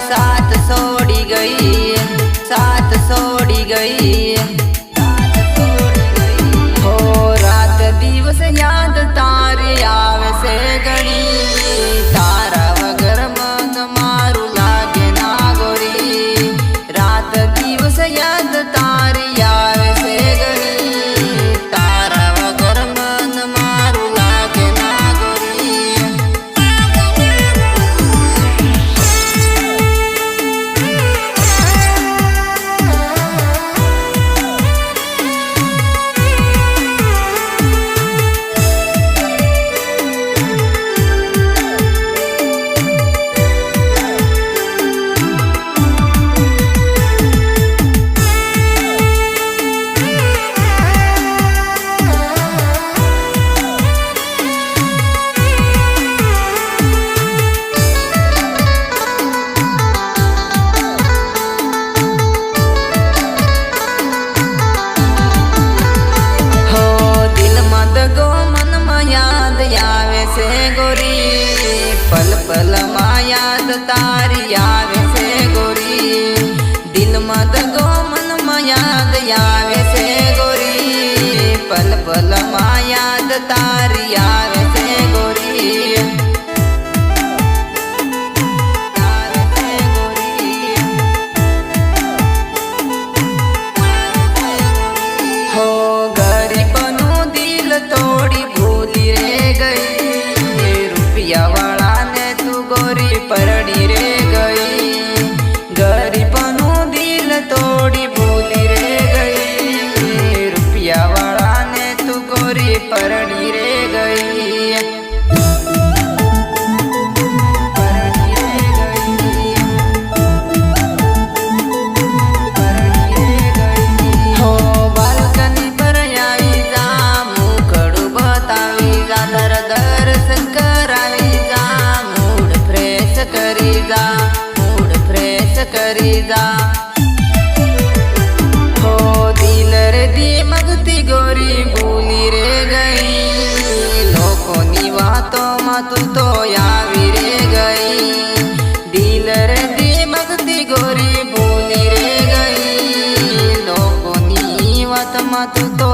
साथ छोड़ी गई, साथ छोड़ी गई। हो रात दिवस याद तारी आवे से घड़ी, तारा वगर मन मारू लागे ना गोरी। रात दिवस याद तारी आवे से घड़ी, तारा वगर मन मारू लागे ना गोरी। से गोरी पल पल माँ याद तारी आवे से गोरी। दिल मत गो मन माँ याद आवे से गोरी, पल पल माँ याद तारी आवे से गोरी। हो गरीबनु दिल तोड़ी भूली रे गई, वाला ने तू गोरी परड़ी रे गई। गरीबनु दिल तोड़ी भूली रे गई, रुपया वाला ने तू गोरी परड़ी रे गई। हो बालकनी पर आई जा, मुखड़ू बतावी जा, दर दर्शन करावी जा, मूड फ्रेश करी जा, मूड फ्रेश करी जा। हो दिल रे दिमगती गोरी भूली रे गई, लोकोनी वातों में तू तो आवी रे गई। दिल रे दिमगती गोरी भूली रे गई, लोकोनी वात में तू तो